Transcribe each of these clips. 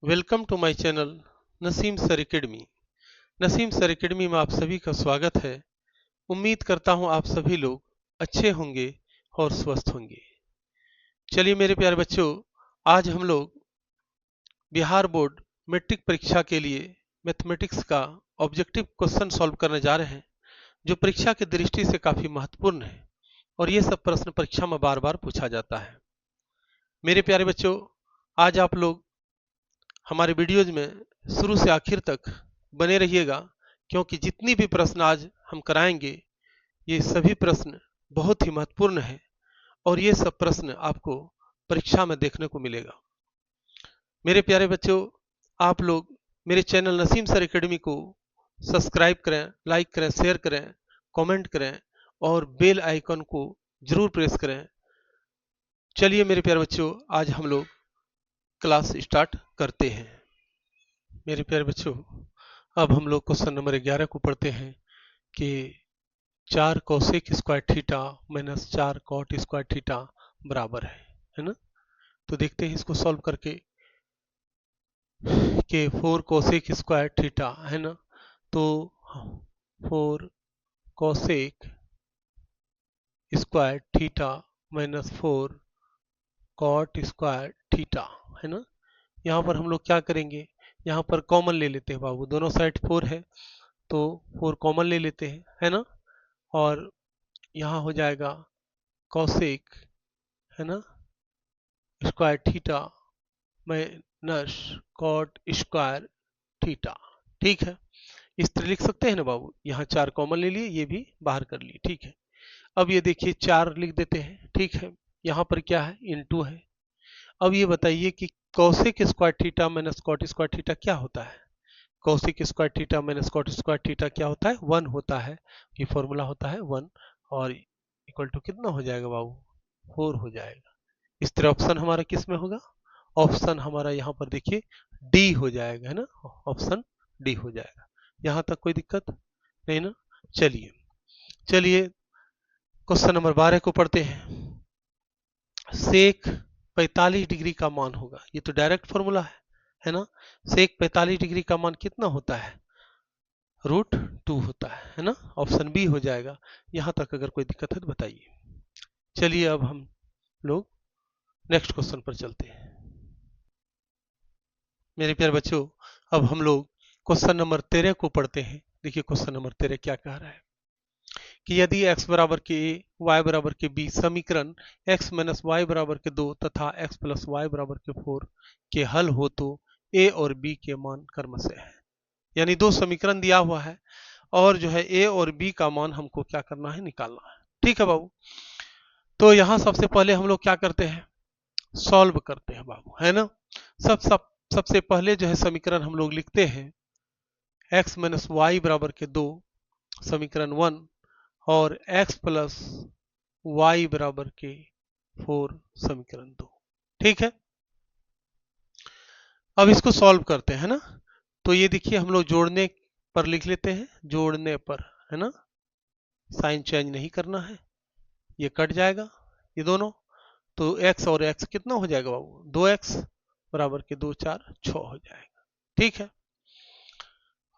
Welcome to my channel Naseem sir academy. Naseem sir academy में आप सभी का स्वागत है। उम्मीद करता हूं आप सभी लोग अच्छे होंगे और स्वस्थ होंगे। चलिए मेरे प्यारे बच्चों, आज हम लोग बिहार बोर्ड मैट्रिक परीक्षा के लिए मैथमेटिक्स का ऑब्जेक्टिव क्वेश्चन सॉल्व करने जा रहे हैं, जो परीक्षा की दृष्टि से काफी महत्वपूर्ण है और ये सब प्रश्न परीक्षा में बार बार पूछा जाता है। मेरे प्यारे बच्चों, आज आप लोग हमारे वीडियोज में शुरू से आखिर तक बने रहिएगा, क्योंकि जितनी भी प्रश्न आज हम कराएंगे ये सभी प्रश्न बहुत ही महत्वपूर्ण है और ये सब प्रश्न आपको परीक्षा में देखने को मिलेगा। मेरे प्यारे बच्चों, आप लोग मेरे चैनल नसीम सर एकेडमी को सब्सक्राइब करें, लाइक करें, शेयर करें, कमेंट करें और बेल आइकन को जरूर प्रेस करें। चलिए मेरे प्यारे बच्चों, आज हम लोग क्लास स्टार्ट करते हैं। मेरे प्यारे बच्चों, अब हम लोग क्वेश्चन नंबर 11 को पढ़ते हैं कि 4 cosec square theta minus 4 cot square theta बराबर है ना। तो देखते हैं इसको सॉल्व करके कि 4 कोसेक स्क्वायर थीटा है ना, तो 4 cosec square theta minus 4 cot square theta है ना। यहाँ पर हम लोग क्या करेंगे, यहाँ पर कॉमन ले लेते हैं बाबू, दोनों साइड 4 है तो 4 कॉमन ले लेते हैं है ना। और यहाँ हो जाएगा कॉसेक है ना square theta minus cot square theta. ठीक है, इस तरह लिख सकते हैं ना बाबू। यहाँ 4 कॉमन ले लिए, ये भी बाहर कर लिए। ठीक है, अब ये देखिए 4 लिख देते हैं। ठीक है, यहाँ पर क्या है, इनटू है। अब ये बताइए कि cosec square theta minus cot square theta क्या होता है। Cosec square theta minus cot square theta क्या होता है, 1 होता है। ये फॉर्मूला होता है 1 और इक्वल टू कितना हो जाएगा बाबू, 4 हो जाएगा। इस तरह ऑप्शन हमारा किस में होगा, ऑप्शन हमारा यहाँ पर देखिए डी हो जाएगा है ना, ऑप्शन डी हो जाएगा। यहाँ तक कोई दिक्कत नहीं ना। चलिए चलिए क्वेश्चन नंबर 12 को पढ़ते हैं। सेक 45 डिग्री का मान होगा, ये तो डायरेक्ट फॉर्मूला है ना। सेक 45 डिग्री का मान कितना होता है, √2 होता है ना। ऑप्शन बी हो जाएगा। यहां तक अगर कोई दिक्कत है तो बताइए। चलिए अब हम लोग नेक्स्ट क्वेश्चन पर चलते हैं। मेरे प्यारे बच्चों, अब हम लोग क्वेश्चन नंबर 13 को पढ़ते हैं। देखिए क्वेश्चन नंबर 13 क्या कह रहा है कि यदि x बराबर के a, y बराबर के b समीकरण x माइनस वाई बराबर के 2 तथा x प्लस वाई बराबर के 4 के हल हो तो a और b के मान क्रमशः है। यानी दो समीकरण दिया हुआ है और जो है a और b का मान हमको क्या करना है, निकालना है। ठीक है बाबू, तो यहाँ सबसे पहले हम लोग क्या करते हैं, सॉल्व करते हैं बाबू है ना। सबसे पहले जो है समीकरण हम लोग लिखते हैं x माइनस वाई बराबर के 2 समीकरण 1 और x प्लस वाई बराबर के 4 समीकरण 2। ठीक है, अब इसको सॉल्व करते हैं ना। तो ये देखिए हम लोग जोड़ने पर लिख लेते हैं, जोड़ने पर है ना, साइन चेंज नहीं करना है, ये कट जाएगा ये दोनों। तो x और x कितना हो जाएगा बाबू, 2x बराबर के 2 4 6 हो जाएगा। ठीक है,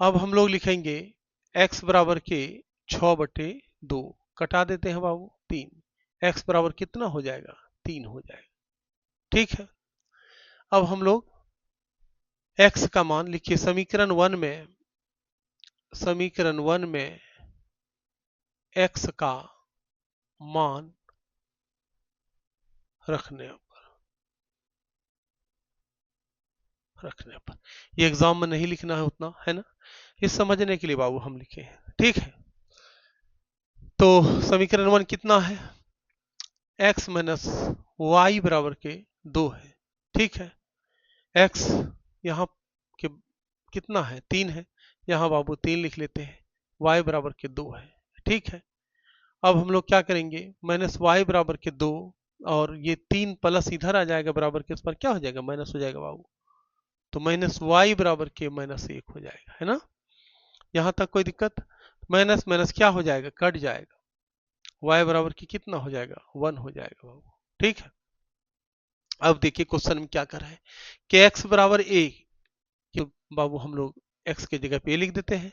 अब हम लोग लिखेंगे x बराबर के 6/2, कटा देते हैं बाबू 3, x बराबर कितना हो जाएगा, 3 हो जाएगा। ठीक है, अब हम लोग x का मान लिखिए समीकरण 1 में, समीकरण 1 में x का मान रखने पर, ये एग्जाम में नहीं लिखना है उतना है ना, ये समझने के लिए बाबू हम लिखे हैं। ठीक है, तो समीकरण 1 कितना है, x माइनस वाई बराबर के 2 है। ठीक है, x यहाँ के कितना है, 3 है, यहाँ बाबू 3 लिख लेते हैं, y बराबर के 2 है। ठीक है, अब हम लोग क्या करेंगे, माइनस वाई बराबर के 2 और ये 3 प्लस इधर आ जाएगा बराबर के, उस पर क्या हो जाएगा, माइनस हो जाएगा बाबू। तो माइनस वाई बराबर के -1 हो जाएगा है ना। यहाँ तक कोई दिक्कत, माइनस माइनस क्या हो जाएगा, कट जाएगा, y बराबर की कितना हो जाएगा, 1 हो जाएगा बाबू। ठीक है, अब देखिए क्वेश्चन में क्या कर रहा है कि x बराबर a, बाबू हम लोग x के जगह पे a लिख देते हैं,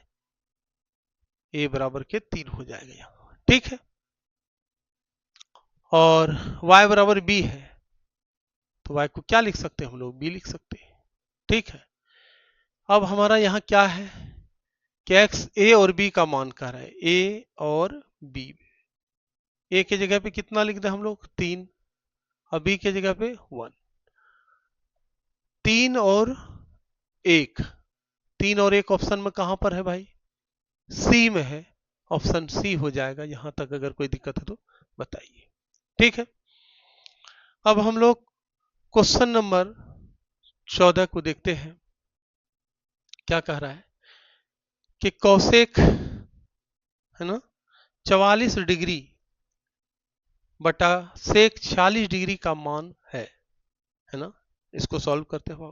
a बराबर के 3 हो जाएगा यहाँ, ठीक है। और y बराबर b है, तो y को क्या लिख सकते हैं हम लोग, b लिख सकते हैं, ठीक है। अब हमारा यहाँ क्या है कि x a और b का मान कह रहा है, a और b। a के जगह पे कितना लिख दें हम लोग, 3, और b के जगह पे 1। 3 और 1, 3 और 1 ऑप्शन में कहां पर है भाई, सी में है, ऑप्शन सी हो जाएगा। यहां तक अगर कोई दिक्कत है तो बताइए, ठीक है। अब हम लोग क्वेश्चन नंबर 14 को देखते हैं, क्या कह रहा है कि कौसेक है ना 44 डिग्री बटा सेक 46 डिग्री का मान है ना। इसको सॉल्व करते हो।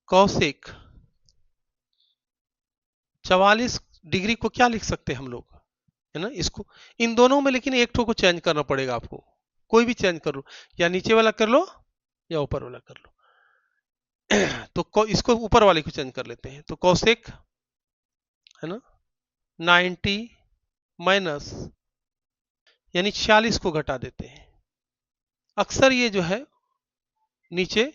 कौसेक 44 डिग्री को क्या लिख सकते हैं हम लोग, है ना, इसको इन दोनों में, लेकिन एक ठो को चेंज करना पड़ेगा आपको, कोई भी चेंज कर लो, या नीचे वाला कर लो या ऊपर वाला कर लो। तो इसको ऊपर वाले को चेंज कर लेते हैं, तो कौसेक है ना 90 माइनस यानी 46 को घटा देते हैं। अक्सर ये जो है नीचे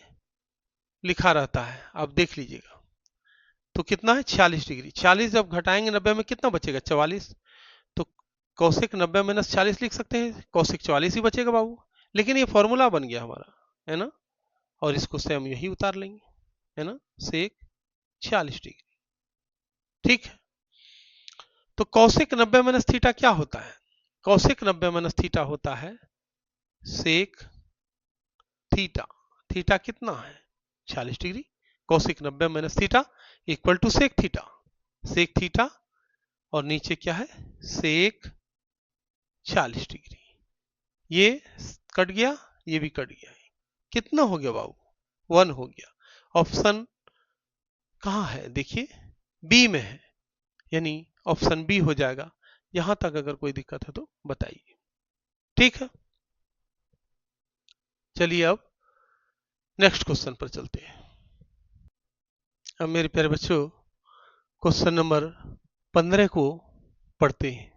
लिखा रहता है, आप देख लीजिएगा। तो कितना है 46 डिग्री, 46 जब घटाएंगे 90 में कितना बचेगा 44, तो कौशिक 90 माइनस 40 लिख सकते हैं, कौशिक 44 ही बचेगा बाबू। लेकिन ये फॉर्मूला बन गया हमारा, है ना, और इसको से हम यही उतार लेंगे, है ना, सेक 46 डिग्री, ठीक है। तो कौशिक 90 माइनस थीटा क्या होता है, कौशिक 90 माइनस थीटा होता है सेक थीटा। थीटा कितना है 46 degree, cosec 90 minus theta equal to sec theta, sec theta और नीचे क्या है सेक 40 डिग्री। ये कट गया, ये भी कट गया, कितना हो गया बाबू 1 हो गया। ऑप्शन कहाँ है देखिए, बी में है, यानी ऑप्शन बी हो जाएगा। यहां तक अगर कोई दिक्कत है तो बताइए, ठीक है। चलिए अब नेक्स्ट क्वेश्चन पर चलते हैं। अब मेरे प्यारे बच्चों क्वेश्चन नंबर 15 को पढ़ते हैं।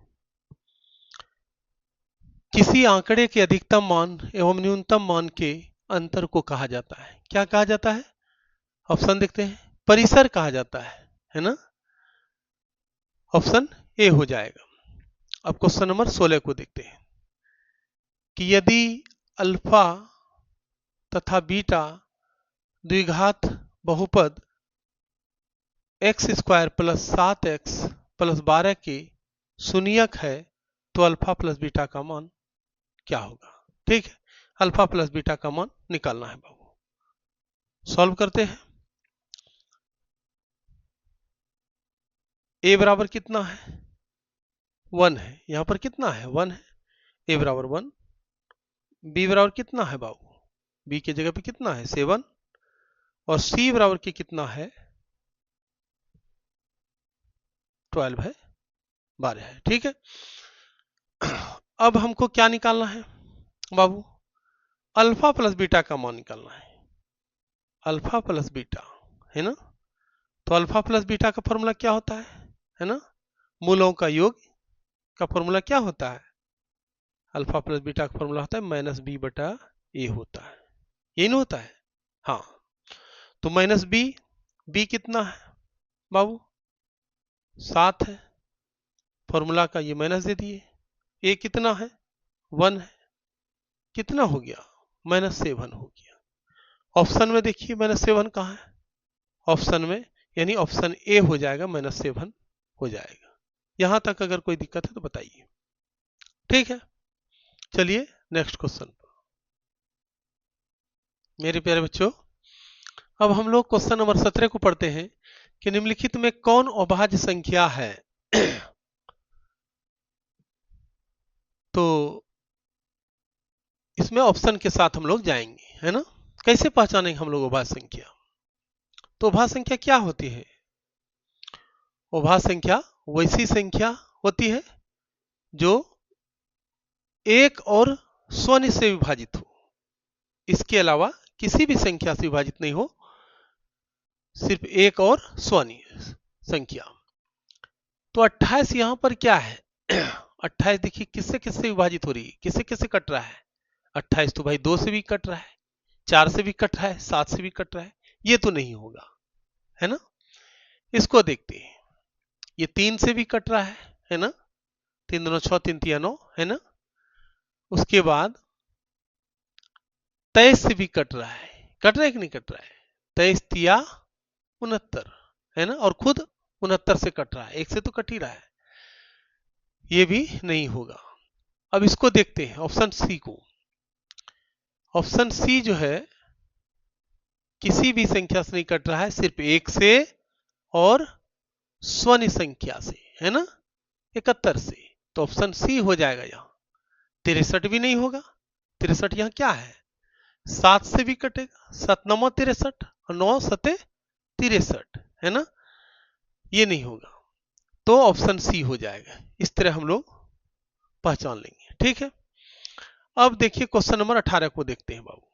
किसी आंकड़े के अधिकतम मान एवं न्यूनतम मान के अंतर को कहा जाता है, क्या कहा जाता है, ऑप्शन देखते हैं, परिसर कहा जाता है ना, ऑप्शन ए हो जाएगा। अब क्वेश्चन नंबर 16 को देखते हैं कि यदि अल्फा तथा बीटा द्विघात बहुपद x square plus 7x plus 12 के शून्यक है तो अल्फा प्लस बीटा का मान क्या होगा, ठीक है। अल्फा प्लस बीटा का मान निकालना है बाबू, सॉल्व करते हैं। ए बराबर कितना है 1 है, यहां पर कितना है 1 है, ए बराबर 1। बी बराबर कितना है बाबू, बी के जगह पे कितना है 7, और सी बराबर की कितना है 12 है, 12 है, ठीक है। अब हमको क्या निकालना है बाबू, अल्फा प्लस बीटा का मान निकालना है, अल्फा प्लस बीटा, है ना। तो अल्फा प्लस बीटा का फॉर्मूला क्या होता है ना, मूलों का योग का फॉर्मूला क्या होता है, अल्फा प्लस बीटा का फॉर्मूला होता है माइनस बी बटा ए होता है, यही ना होता है, हाँ। तो माइनस बी, बी कितना है बाबू 7 है, फॉर्मूला का ये माइनस दे दिए, ए कितना है 1 है, कितना हो गया -7 हो गया। ऑप्शन में देखिए -7 कहाँ है, ऑप्शन में, यानी ऑप्शन ए हो जाएगा -7 हो जाएगा। यहां तक अगर कोई दिक्कत है तो बताइए, ठीक है। चलिए नेक्स्ट क्वेश्चन मेरे प्यारे बच्चों, अब हम लोग क्वेश्चन नंबर 17 को पढ़ते हैं कि निम्नलिखित में कौन अभाज्य संख्या है। तो इसमें ऑप्शन के साथ हम लोग जाएंगे, है ना। कैसे पहचानेंगे हम लोग अभाज्य संख्या, तो अभाज्य संख्या क्या होती है, अभाज्य संख्या वैसी संख्या होती है जो एक और शून्य से विभाजित हो, इसके अलावा किसी भी संख्या से विभाजित नहीं हो, सिर्फ एक और स्वनीय संख्या। तो 28 यहां पर क्या है? 28 देखिए किससे किससे विभाजित हो रही है, किससे किससे कट रहा है? 28 तो भाई 2 से भी कट रहा है, 4 से भी कट रहा है, 7 से भी कट रहा है, ये तो नहीं होगा, है ना। इसको देखते हैं, ये 3 से भी कट रहा है ना, 3 दूना 6, 3 तिया 9, है ना। उसके बाद 23 से भी कट रहा है, कट रहा है कि नहीं कट रहा है? 23 तिया 69, है ना, और खुद 69 से कट रहा है, एक से तो कट ही रहा है, ये भी नहीं होगा। अब इसको देखते हैं ऑप्शन सी को। ऑप्शन सी जो है किसी भी संख्या से नहीं कट रहा है, सिर्फ एक से और स्वनिय संख्या से, है ना, 71 से। तो ऑप्शन सी हो जाएगा यहाँ। 63 भी नहीं होगा, 63 यहाँ क्या है, 7 से भी कटेगा, 7 9 63 और 9 7 63, है ना, ये नहीं होगा। तो ऑप्शन सी हो जाएगा। इस तरह हम लोग पहचान लेंगे, ठीक है। अब देखिए क्वेश्चन नंबर 18 को देखते हैं बाबू।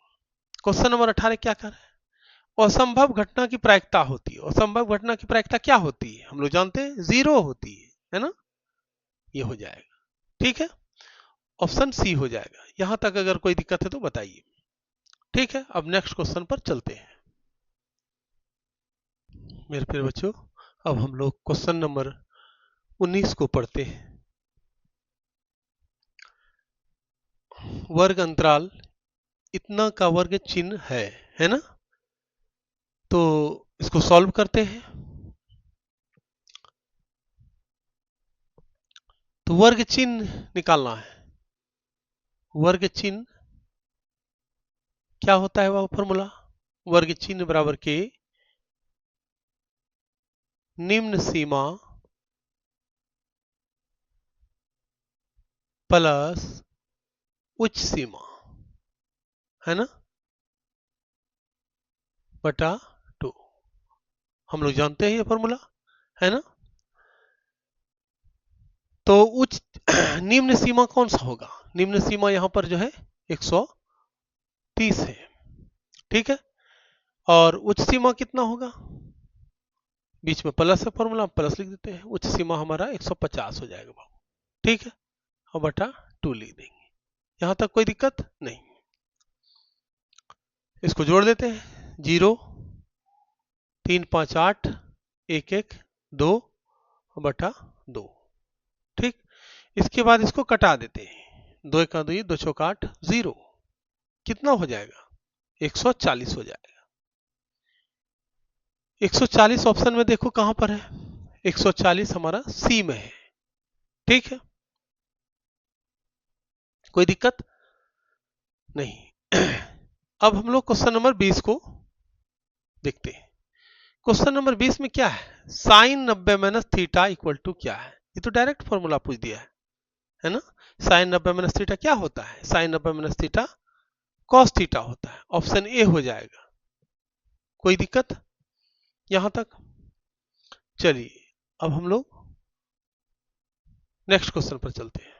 क्वेश्चन नंबर 18 क्या कर रहा है? असंभव घटना की प्रायिकता होती है। असंभव घटना की प्रायिकता क्या होती है? हम लोग जानते हैं 0 होती है ना, ये हो जाएगा, ठीक है, ऑप्शन सी हो जाएगा। यहां तक अगर कोई दिक्कत है तो बताइए, ठीक है। अब नेक्स्ट क्वेश्चन पर चलते हैं मेरे प्यारे बच्चों। अब हम लोग क्वेश्चन नंबर 19 को पढ़ते हैं। वर्ग अंतराल इतना का वर्ग चिन्ह है ना। तो इसको सॉल्व करते हैं। तो वर्ग चिन्ह निकालना है। वर्ग चिन्ह क्या होता है वह फॉर्मूला? वर्ग चिन्ह बराबर के निम्न सीमा प्लस उच्च सीमा, है ना, बटा 2। हम लोग जानते हैं ये फॉर्मूला, है ना। तो उच्च निम्न सीमा कौन सा होगा? निम्न सीमा यहां पर जो है 130 है, ठीक है। और उच्च सीमा कितना होगा? बीच में प्लस है, फॉर्मूला प्लस लिख देते हैं। उच्च सीमा हमारा 150 हो जाएगा बाबू, ठीक है, और बटा 2 लिख देंगे। यहां तक कोई दिक्कत नहीं। इसको जोड़ देते हैं, 0 3 5 8 1 1 2 बटा 2, ठीक। इसके बाद इसको कटा देते हैं, 2 का 2 2 चौका 8 0, कितना हो जाएगा? 140 हो जाएगा। 140 ऑप्शन में देखो कहां पर है, 140 हमारा सी में है, ठीक है, कोई दिक्कत नहीं। अब हम लोग क्वेश्चन नंबर 20 को देखते हैं। क्वेश्चन नंबर 20 में क्या है? Sine 90 minus theta equal to क्या है? ये तो डायरेक्ट फॉर्मूला पूछ दिया है ना। साइन 90 माइनस थीटा क्या होता है? Sine 90 minus theta cos theta होता है। ऑप्शन ए हो जाएगा। कोई दिक्कत यहां तक? चलिए अब हम लोग नेक्स्ट क्वेश्चन पर चलते हैं।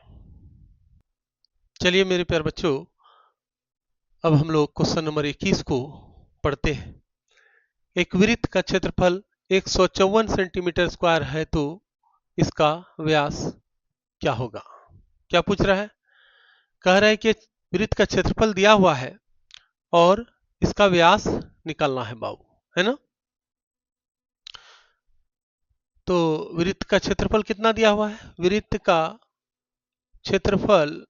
चलिए मेरे प्यारे बच्चों, अब हम लोग क्वेश्चन नंबर 21 को पढ़ते हैं। एक वृत्त का क्षेत्रफल 154 सेंटीमीटर स्क्वायर है, तो इसका व्यास क्या होगा? क्या पूछ रहा है? कह रहा है कि वृत्त का क्षेत्रफल दिया हुआ है और इसका व्यास निकालना है बाबू, है ना। तो वृत्त का क्षेत्रफल कितना दिया हुआ है? वृत्त का क्षेत्रफल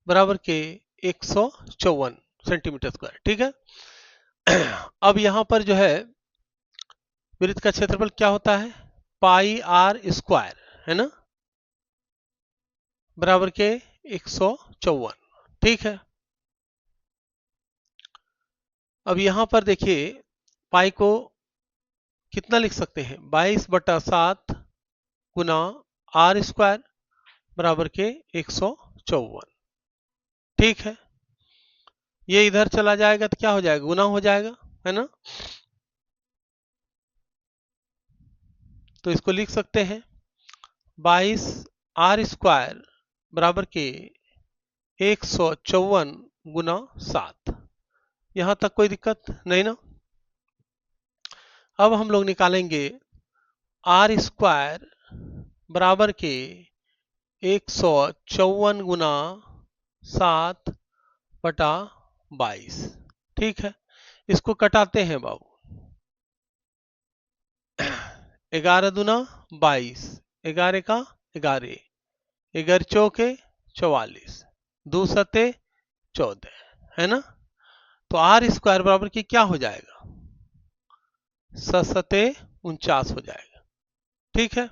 बराबर के 154 सेंटीमीटर स्क्वायर, ठीक है। अब यहां पर जो है वृत्त का क्षेत्रफल क्या होता है? पाई आर स्क्वायर, है ना, बराबर के 154, ठीक है। अब यहां पर देखिए पाई को कितना लिख सकते हैं? 22/7 गुना आर स्क्वायर बराबर के 154, ठीक है। ये इधर चला जाएगा तो क्या हो जाएगा? गुना हो जाएगा, है ना। तो इसको लिख सकते हैं 22 आर स्क्वायर बराबर के 154 गुना 7, यहां तक कोई दिक्कत नहीं ना। अब हम लोग निकालेंगे आर स्क्वायर बराबर के 154 गुना 7/22। ठीक है, इसको कटाते हैं बाबू। 11 दूना 22, 11 का 11, 11 चौके 44, 2 सते 14, है ना। तो आर स्क्वायर बराबर की क्या हो जाएगा, 7×7 = 49 हो जाएगा। ठीक है,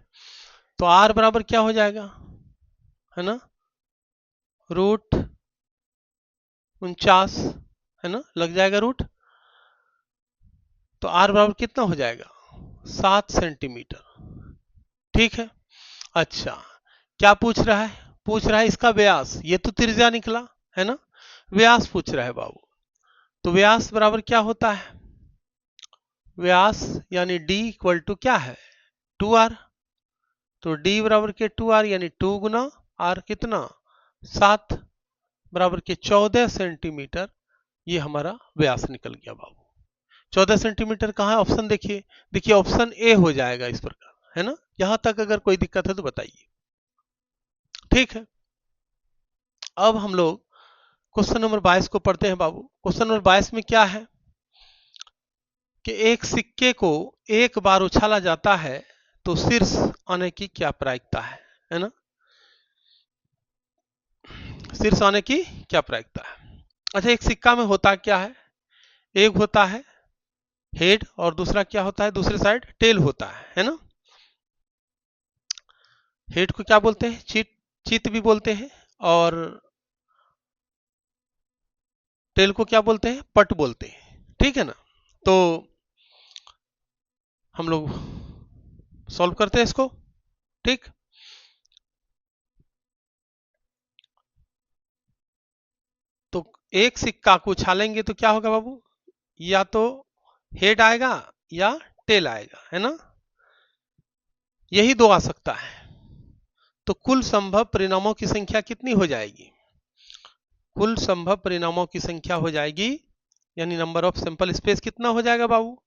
तो आर बराबर क्या हो जाएगा, है ना, √49, है ना, लग जाएगा रूट। तो आर बराबर कितना हो जाएगा, 7 सेंटीमीटर। ठीक है, अच्छा क्या पूछ रहा है, पूछ रहा है इसका व्यास, ये तो त्रिज्या निकला है ना, व्यास पूछ रहा है बाबू। तो व्यास बराबर क्या होता है, व्यास यानी d इक्वल टू क्या है, 2r। तो d बराबर के 2r यानी 2 गुना r कितना 7 बराबर के 14 सेंटीमीटर। ये हमारा व्यास निकल गया बाबू। 14 सेंटीमीटर कहाँ है, ऑप्शन देखिए, देखिए ऑप्शन ए हो जाएगा इस प्रकार, है ना। यहां तक अगर कोई दिक्कत है तो बताइए। ठीक है, अब हम लोग क्वेश्चन नंबर 22 को पढ़ते हैं बाबू। क्वेश्चन नंबर 22 में क्या है कि एक सिक्के को एक बार उछाला जाता है तो शीर्ष आने की क्या प्रायिकता है ना, शीर्ष आने की क्या प्रायिकता है। अच्छा, एक सिक्का में होता क्या है, एक होता है हेड और दूसरा क्या होता है, दूसरी साइड टेल होता है ना। हेड को क्या बोलते हैं, चित भी बोलते हैं, और टेल को क्या बोलते हैं, पट बोलते हैं। ठीक है ना, तो हम लोग सॉल्व करते हैं इसको। ठीक, तो एक सिक्का को उछालेंगे तो क्या होगा बाबू, या तो हेड आएगा या टेल आएगा, है ना, यही दो आ सकता है। तो कुल संभव परिणामों की संख्या कितनी हो जाएगी, कुल संभव परिणामों की संख्या हो जाएगी, यानी नंबर ऑफ सिंपल स्पेस कितना हो जाएगा बाबू,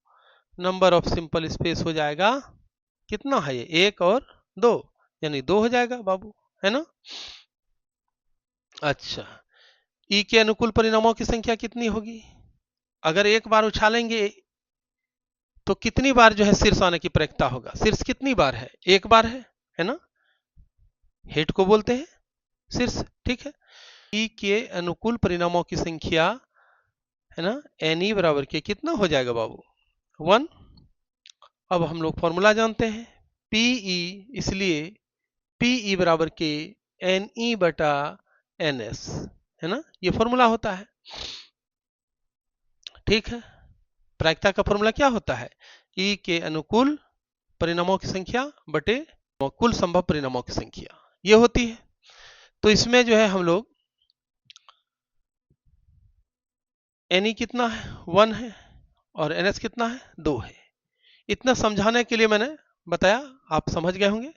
नंबर ऑफ सिंपल स्पेस हो जाएगा कितना है, ये 1 और 2, यानी 2 हो जाएगा बाबू, है ना। अच्छा, ई के अनुकूल परिणामों की संख्या कितनी होगी, अगर एक बार उछालेंगे तो कितनी बार जो है शीर्ष आने की प्रायिकता होगा, शीर्ष कितनी बार है, एक बार है ना, हेड को बोलते हैं शीर्ष। ठीक है, ई के अनुकूल परिणामों की संख्या, है ना, एन ई बराबर के कितना हो जाएगा बाबू, 1। अब हम लोग फॉर्मूला जानते हैं, पीई, इसलिए पीई बराबर के एन ई बटा एन एस, है ना, ये फॉर्मूला होता है। ठीक है, प्रायिकता का फॉर्मूला क्या होता है, ई के अनुकूल परिणामों की संख्या बटे कुल संभव परिणामों की संख्या, ये होती है। तो इसमें जो है हम लोग एन ई कितना है, 1 है, और एन एस कितना है, 2 है। इतना समझाने के लिए मैंने बताया, आप समझ गए होंगे,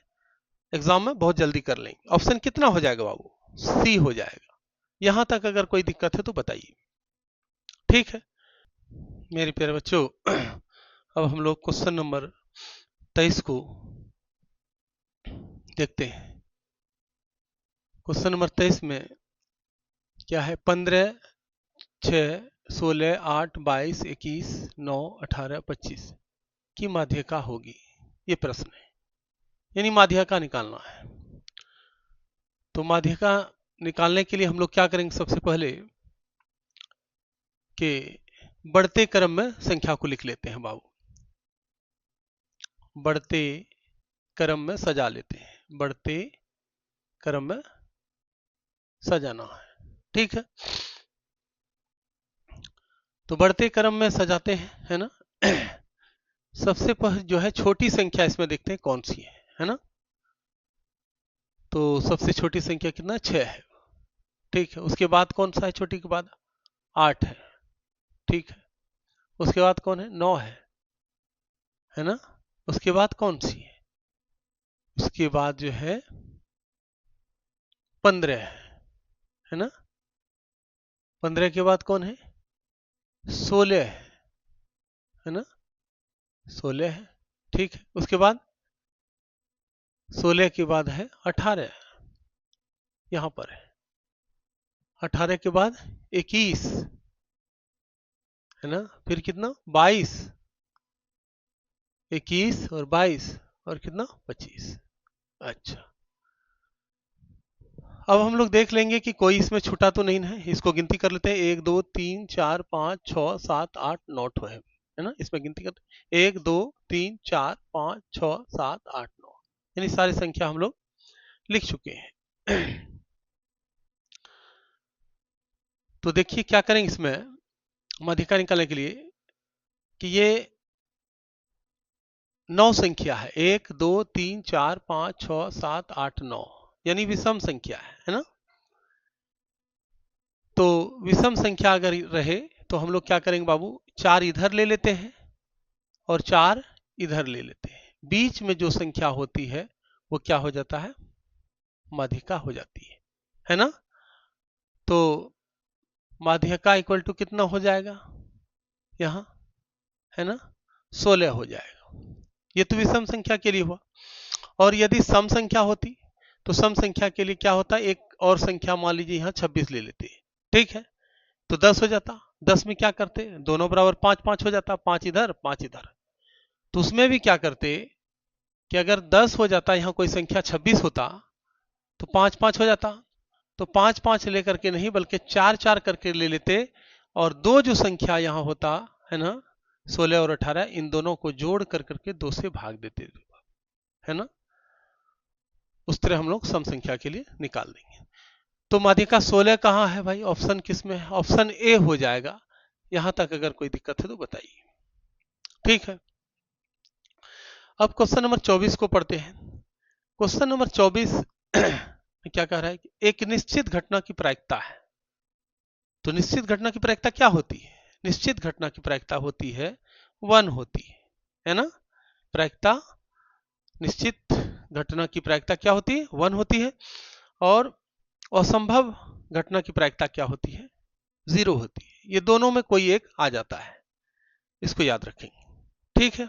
एग्जाम में बहुत जल्दी कर लेंगे। ऑप्शन कितना हो जाएगा बाबू, सी हो जाएगा। यहां तक अगर कोई दिक्कत है तो बताइए। ठीक है मेरे प्यारे बच्चों, अब हम लोग क्वेश्चन नंबर 23 को देखते हैं। क्वेश्चन नंबर 23 में क्या है, 15, 6, 16, 8, 22, 21, 9, 18, 25 की माध्यिका होगी, ये प्रश्न है, यानी माध्यिका निकालना है। तो माध्यिका निकालने के लिए हम लोग क्या करेंगे, सबसे पहले कि बढ़ते क्रम में संख्या को लिख लेते हैं बाबू, बढ़ते क्रम में सजा लेते हैं, बढ़ते क्रम में सजाना है। ठीक है, तो बढ़ते क्रम में सजाते हैं, है ना। सबसे पहले जो है छोटी संख्या इसमें देखते हैं कौन सी है ना। तो सबसे छोटी संख्या कितना, 6 है। ठीक है, उसके बाद कौन सा है छोटी के बाद, 8 है। ठीक है, उसके बाद कौन है, 9 है ना। उसके बाद कौन सी है, उसके बाद जो है 15 है ना। 15 के बाद कौन है, 16 है ना, 16 है। ठीक है, उसके बाद 16 के बाद है 18, यहां पर है। 18 के बाद 21 है ना, फिर कितना 22, 21 और 22 और कितना 25। अच्छा, अब हम लोग देख लेंगे कि कोई इसमें छूटा तो नहीं है, इसको गिनती कर लेते हैं। 1 2 3 4 5 6 7 8 9 है ना, इसमें गिनती करते 1 2 3 4 5 6 7 8 9, यानी सारी संख्या हम लोग लिख चुके हैं। तो देखिए क्या करेंगे इसमें माध्यिका निकालने के लिए कि ये 9 संख्या है, 1 2 3 4 5 6 7 8 9, यानी विषम संख्या है ना। तो विषम संख्या अगर रहे तो हम लोग क्या करेंगे बाबू, 4 इधर ले लेते हैं और 4 इधर ले लेते हैं। बीच में जो संख्या होती है वो क्या हो जाता है, माध्यिका हो जाती है ना। तो माध्यिका इक्वल टू कितना हो जाएगा यहाँ, है ना, 16 हो जाएगा। ये तो विषम संख्या के लिए हुआ। और यदि सम संख्या होती तो सम संख्या के लिए क्या होता, एक और संख्या मान लीजिए यहाँ 26 ले लेते हैं, ठीक है, तो 10 हो जाता। 10 में क्या करते, दोनों बराबर 5 5 हो जाता, 5 इधर 5 इधर। तो उसमें भी क्या करते कि अगर 10 हो जाता, यहाँ कोई संख्या 26 होता तो 5 5 हो जाता। तो 5 5 लेकर के नहीं बल्कि 4 4 करके ले लेते, और दो जो संख्या यहाँ होता है ना 16 और 18, इन दोनों को जोड़ कर करके 2 से भाग देते, है ना। उस तरह हम लोग सम संख्या के लिए निकाल देंगे। तो माध्यिका 16 कहाँ है भाई, ऑप्शन किस में है, ऑप्शन ए हो जाएगा। यहां तक अगर कोई दिक्कत है तो बताइए। ठीक है, अब क्वेश्चन नंबर 24 को पढ़ते हैं। क्वेश्चन नंबर 24 में क्या कह रहा है कि एक निश्चित घटना की प्रायिकता है। तो निश्चित घटना की प्रायिकता क्या होती है, निश्चित घटना की प्रायिकता होती है 1 होती है ना। प्रायिकता, निश्चित घटना की प्रायिकता क्या होती है, 1 होती है। और असंभव घटना की प्रायिकता क्या होती है, 0 होती है। ये दोनों में कोई एक आ जाता है, इसको याद रखेंगे। ठीक है,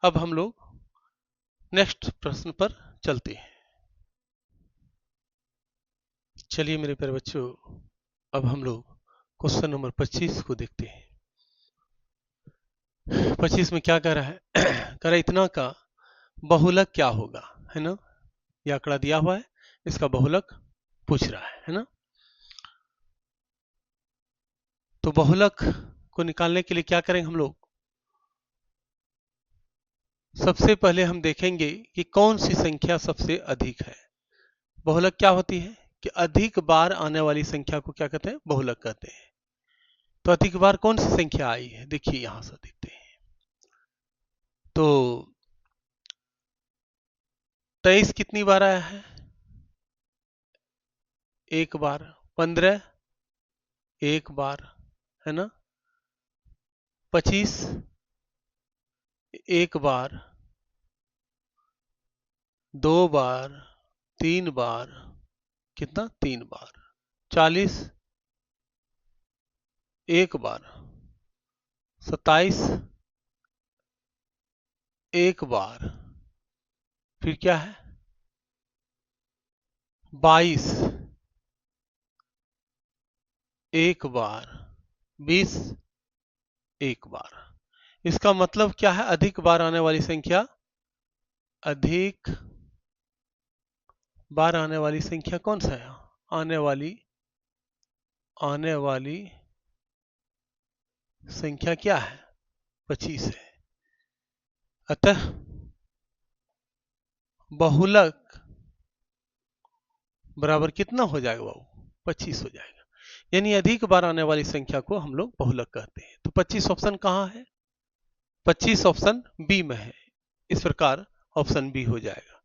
अब हम लोग नेक्स्ट प्रश्न पर चलते हैं। चलिए मेरे प्यारे बच्चों, अब हम लोग क्वेश्चन नंबर 25 को देखते हैं। 25 में क्या कह रहा है, कह रहा है इतना का बहुलक क्या होगा, है ना। ये आंकड़ा दिया हुआ है, इसका बहुलक पूछ रहा है ना। तो बहुलक को निकालने के लिए क्या करेंगे हम लोग, सबसे पहले हम देखेंगे कि कौन सी संख्या सबसे अधिक है। बहुलक क्या होती है कि अधिक बार आने वाली संख्या को क्या कहते हैं, बहुलक कहते हैं। तो अधिक बार कौन सी संख्या आई है, देखिए यहां से देखते हैं। तो 23 कितनी बार आया है, एक बार। 15 एक बार, है ना। 25 एक बार, दो बार, 3 बार, कितना 3 बार। 40 एक बार, 27 एक बार, फिर क्या है 22 एक बार, 20 एक बार। इसका मतलब क्या है, अधिक बार आने वाली संख्या, अधिक बार आने वाली संख्या कौन सा है, आने वाली संख्या क्या है, 25 है। अतः बहुलक बराबर कितना हो जाएगा बाबू, 25 हो जाएगा। यानी अधिक बार आने वाली संख्या को हम लोग बहुलक कहते हैं। तो 25 ऑप्शन कहाँ है, 25 ऑप्शन बी में है। इस प्रकार ऑप्शन बी हो जाएगा।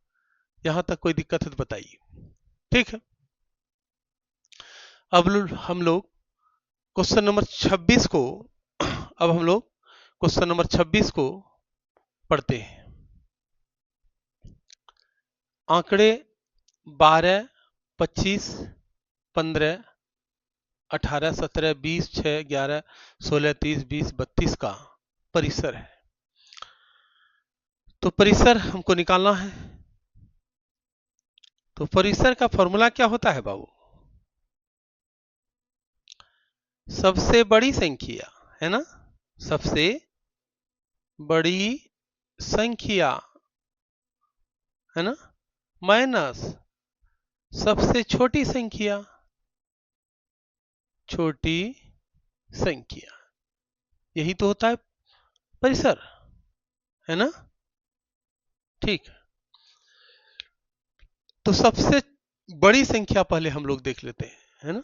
यहां तक कोई दिक्कत है तो बताइए। ठीक है, अब हम लोग क्वेश्चन नंबर 26 को, अब हम लोग क्वेश्चन नंबर 26 को पढ़ते हैं। आंकड़े 12, 25, 15 18, 17, 20, 6, 11, 16, 30, 20, 32 का परिसर है। तो परिसर हमको निकालना है। तो परिसर का फॉर्मूला क्या होता है बाबू? सबसे बड़ी संख्या, है ना, सबसे बड़ी संख्या, है ना, माइनस सबसे छोटी संख्या, छोटी संख्या, यही तो होता है परिसर, है ना। ठीक, तो सबसे बड़ी संख्या पहले हम लोग देख लेते हैं, है ना।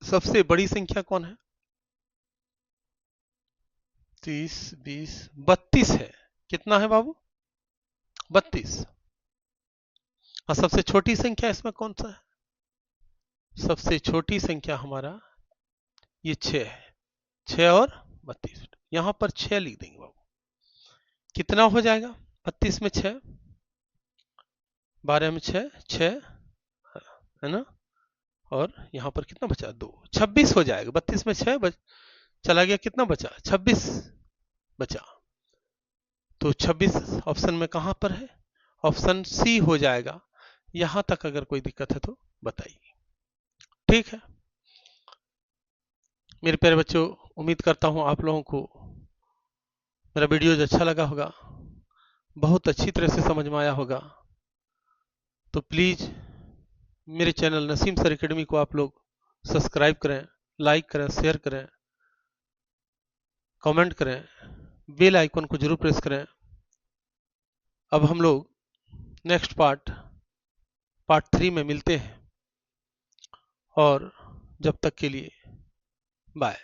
सबसे बड़ी संख्या कौन है? 30, 20, 32 है। कितना है बाबू? 32। और सबसे छोटी संख्या इसमें कौन सा है? सबसे छोटी संख्या हमारा ये 6 है। 6 और 32, यहां पर 6 लिख देंगे बाबू। कितना हो जाएगा 32 में 6? 12 में 6, 6, है ना। और यहां पर कितना बचा? 2, 26 हो जाएगा। 32 में 6 चला गया, कितना बचा? 26 बचा। तो 26 ऑप्शन में कहां पर है? ऑप्शन सी हो जाएगा। यहां तक अगर कोई दिक्कत है तो बताइए। ठीक है मेरे प्यारे बच्चों, उम्मीद करता हूं आप लोगों को मेरा वीडियोज अच्छा लगा होगा, बहुत अच्छी तरह से समझ में आया होगा। तो प्लीज़ मेरे चैनल नसीम सर एकेडमी को आप लोग सब्सक्राइब करें, लाइक करें, शेयर करें, कमेंट करें, बेल आइकन को जरूर प्रेस करें। अब हम लोग नेक्स्ट पार्ट 3 में मिलते हैं, और जब तक के लिए बाय।